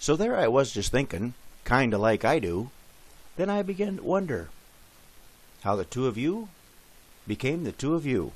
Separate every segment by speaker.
Speaker 1: So there I was just thinking, kinda like I do. Then I began to wonder how the two of you became the two of you.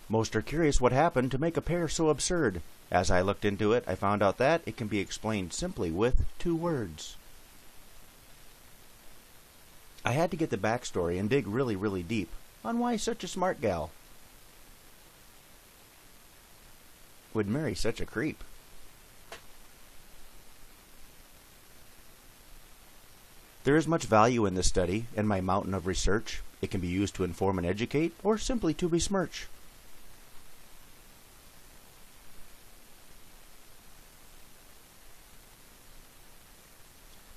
Speaker 1: Most are curious what happened to make a pair so absurd. As I looked into it, I found out that it can be explained simply with 2 words. I had to get the backstory and dig really, really deep on why such a smart gal would marry such a creep. There is much value in this study and my mountain of research. It can be used to inform and educate, or simply to besmirch.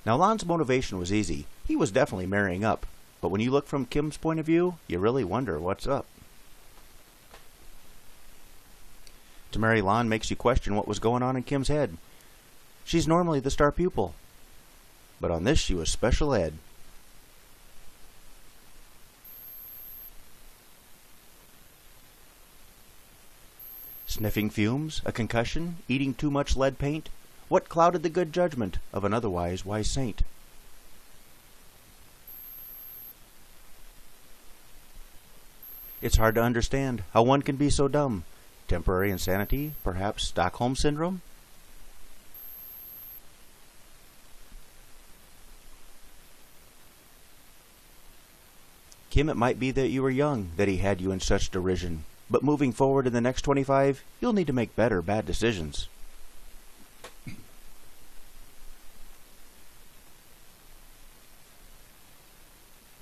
Speaker 1: Now, Lon's motivation was easy. He was definitely marrying up. But when you look from Kim's point of view, you really wonder what's up. To marry Lon makes you question what was going on in Kim's head. She's normally the star pupil, but on this she was special ed. Sniffing fumes, a concussion, eating too much lead paint. What clouded the good judgment of an otherwise wise saint? It's hard to understand how one can be so dumb. Temporary insanity, perhaps Stockholm Syndrome? Kim, it might be that you were young, that he had you in such derision. But moving forward in the next 25, you'll need to make better bad decisions.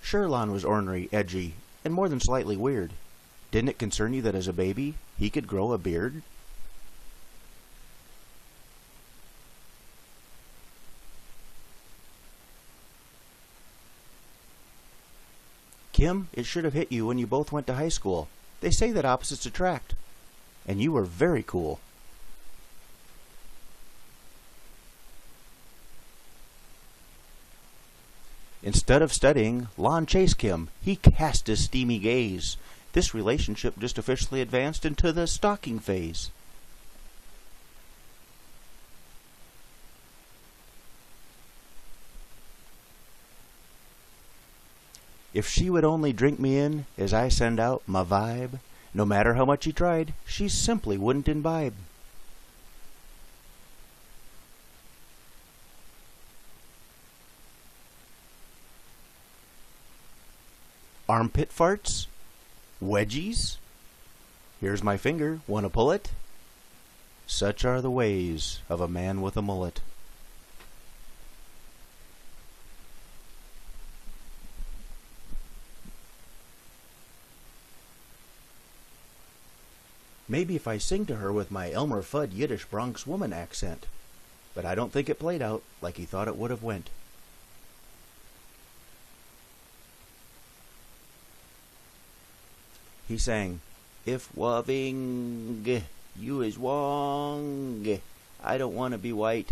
Speaker 1: Sure, Lon was ornery, edgy, and more than slightly weird. Didn't it concern you that as a baby, he could grow a beard? Kim, it should have hit you when you both went to high school. They say that opposites attract. And you were very cool. Instead of studying, Lon chased Kim. He cast his steamy gaze. This relationship just officially advanced into the stalking phase. If she would only drink me in as I send out my vibe, no matter how much he tried, she simply wouldn't imbibe. Armpit farts? Wedgies? Here's my finger, wanna pull it? Such are the ways of a man with a mullet. Maybe if I sing to her with my Elmer Fudd Yiddish Bronx woman accent. But I don't think it played out like he thought it would have went. He sang, "If loving you is wrong, I don't want to be white."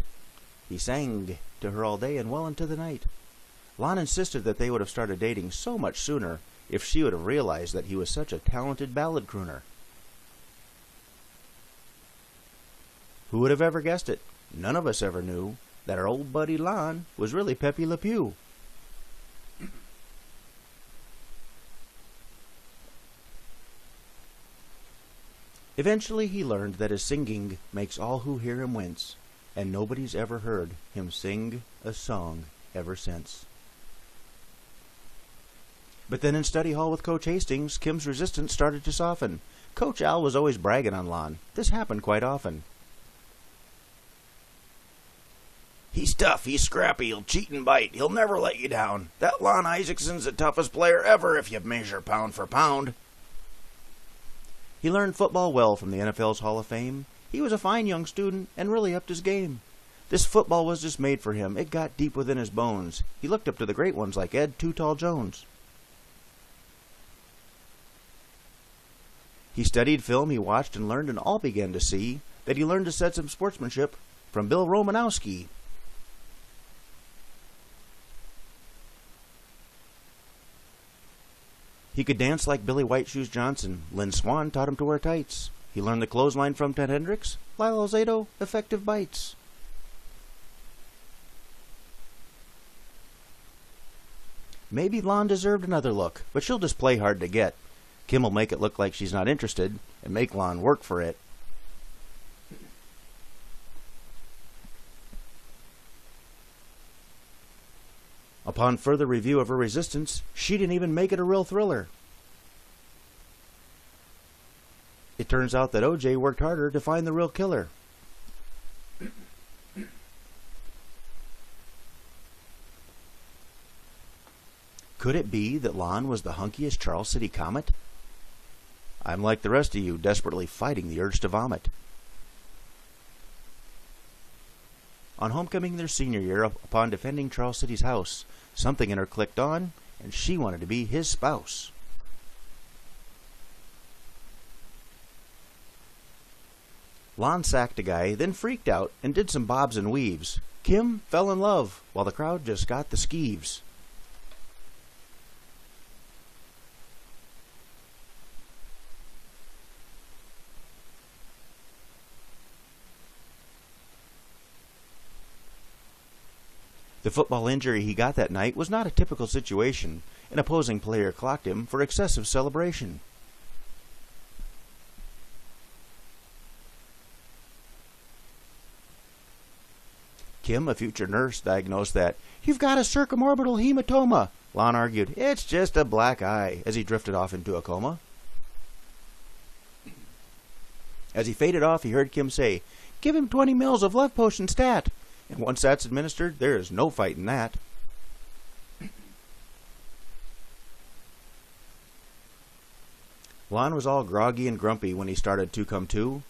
Speaker 1: He sang to her all day and well into the night. Lon insisted that they would have started dating so much sooner if she would have realized that he was such a talented ballad crooner. Who would have ever guessed it? None of us ever knew that our old buddy Lon was really Pepe Le Pew. Eventually he learned that his singing makes all who hear him wince, and nobody's ever heard him sing a song ever since. But then in study hall with Coach Hastings, Kim's resistance started to soften. Coach Al was always bragging on Lon. This happened quite often. "He's tough, he's scrappy, he'll cheat and bite, he'll never let you down. That Lon Isaacson's the toughest player ever if you measure pound for pound." He learned football well from the NFL's Hall of Fame. He was a fine young student and really upped his game. This football was just made for him. It got deep within his bones. He looked up to the great ones like Ed Too Tall Jones. He studied film, he watched and learned, and all began to see that he learned to set some sportsmanship from Bill Romanowski. He could dance like Billy White Shoes Johnson. Lynn Swan taught him to wear tights. He learned the clothesline from Ted Hendricks. Lyle Alzado, effective bites. Maybe Lon deserved another look, but she'll just play hard to get. Kim will make it look like she's not interested, and make Lon work for it. Upon further review of her resistance, she didn't even make it a real thriller. It turns out that OJ worked harder to find the real killer. Could it be that Lon was the hunkiest Charles City Comet? I'm like the rest of you, desperately fighting the urge to vomit. On homecoming their senior year, upon defending Charles City's house, something in her clicked on, and she wanted to be his spouse. Lon sacked a guy, then freaked out and did some bobs and weaves. Kim fell in love, while the crowd just got the skeeves. The football injury he got that night was not a typical situation. An opposing player clocked him for excessive celebration. Kim, a future nurse, diagnosed that, "You've got a circumorbital hematoma." Lon argued, "It's just a black eye," as he drifted off into a coma. As he faded off, he heard Kim say, "Give him 20 mils of love potion stat." And once that's administered, there is no fighting that. Lon was all groggy and grumpy when he started 2-Come-2.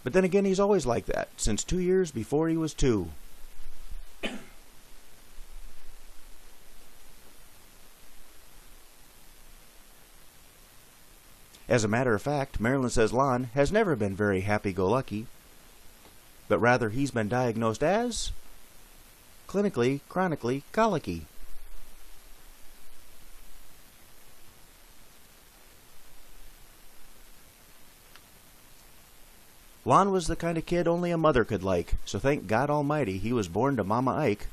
Speaker 1: But then again, he's always like that, since 2 years before he was 2. As a matter of fact, Marilyn says Lon has never been very happy-go-lucky, but rather he's been diagnosed as clinically, chronically colicky. Lon was the kind of kid only a mother could like, so thank God Almighty he was born to Mama Ike.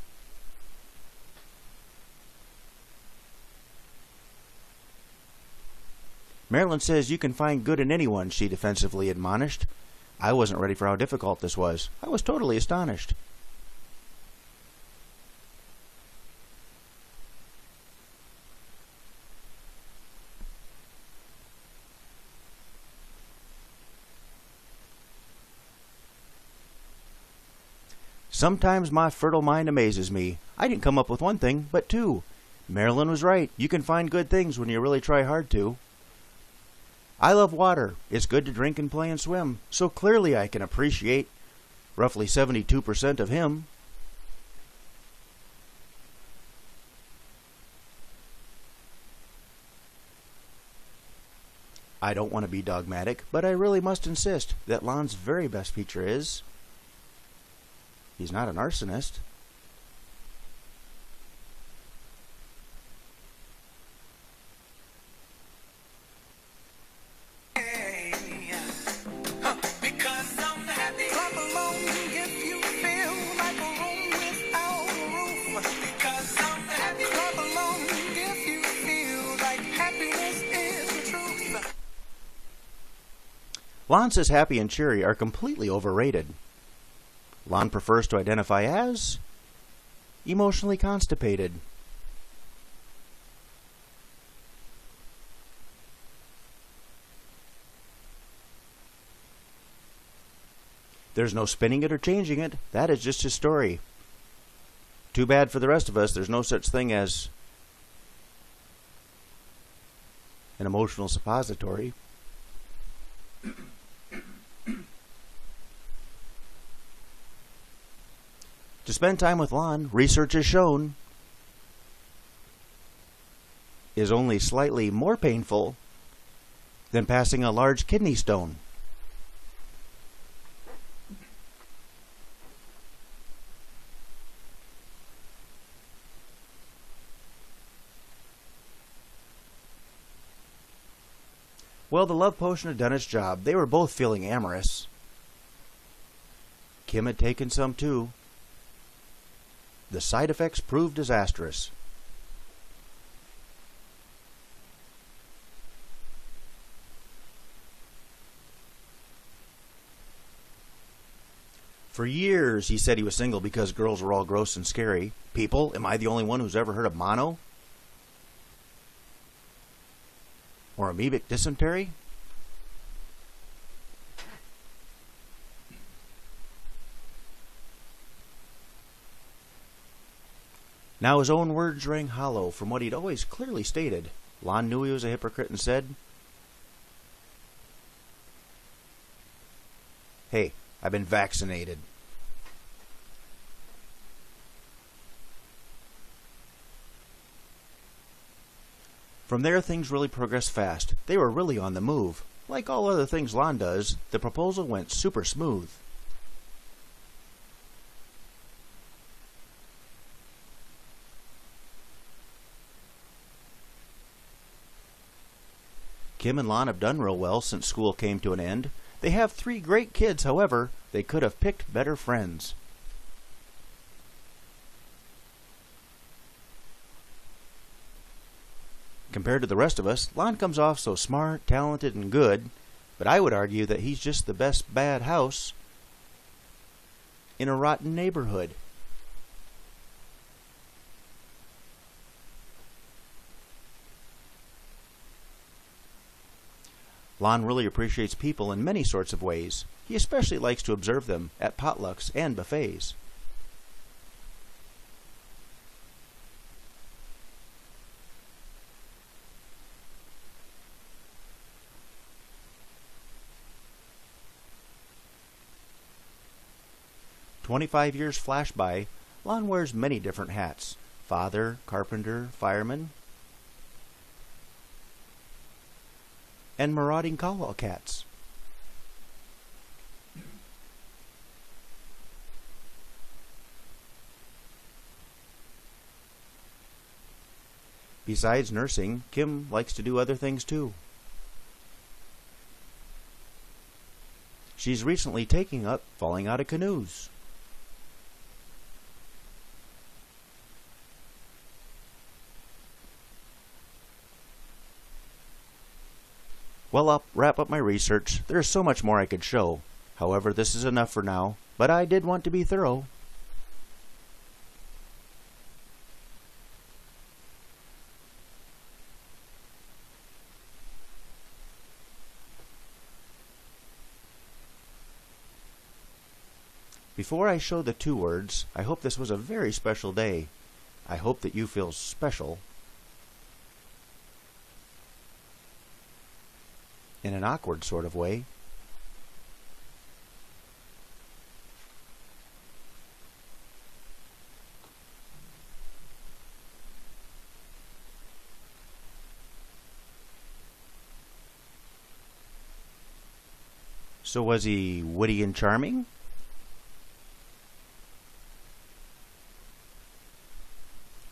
Speaker 1: Marilyn says you can find good in anyone, she defensively admonished. I wasn't ready for how difficult this was. I was totally astonished. Sometimes my fertile mind amazes me. I didn't come up with one thing, but two. Marilyn was right. You can find good things when you really try hard to. I love water. It's good to drink and play and swim. So clearly I can appreciate roughly 72% of him. I don't want to be dogmatic, but I really must insist that Lon's very best feature is he's not an arsonist. Lon says happy and cheery are completely overrated. Lon prefers to identify as emotionally constipated. There's no spinning it or changing it. That is just his story. Too bad for the rest of us, there's no such thing as an emotional suppository. To spend time with Lon, research has shown, is only slightly more painful than passing a large kidney stone. Well, the love potion had done its job. They were both feeling amorous. Kim had taken some too. The side effects proved disastrous. For years, he said he was single because girls were all gross and scary. People, am I the only one who's ever heard of mono? Or amoebic dysentery? Now his own words rang hollow from what he'd always clearly stated. Lon knew he was a hypocrite and said, "Hey, I've been vaccinated." From there, things really progressed fast. They were really on the move. Like all other things Lon does, the proposal went super smooth. Kim and Lon have done real well since school came to an end. They have 3 great kids, however, they could have picked better friends. Compared to the rest of us, Lon comes off so smart, talented, and good, but I would argue that he's just the best bad house in a rotten neighborhood. Lon really appreciates people in many sorts of ways. He especially likes to observe them at potlucks and buffets. "25 years flash by. Lon wears many different hats. Father, carpenter, fireman, and marauding cats. Besides nursing, Kim likes to do other things too. She's recently taking up falling out of canoes. Well, I'll wrap up my research. There's so much more I could show. However, this is enough for now, but I did want to be thorough. Before I show the 2 words, I hope this was a very special day. I hope that you feel special in an awkward sort of way. So was he witty and charming?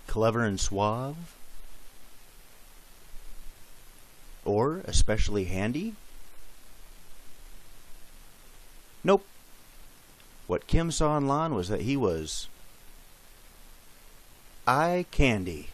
Speaker 1: Clever and suave? Or especially handy? Nope. What Kim saw in Lon was that he was eye candy.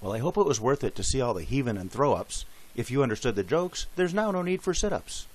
Speaker 1: Well, I hope it was worth it to see all the heaving and throw-ups. If you understood the jokes, there's now no need for sit-ups.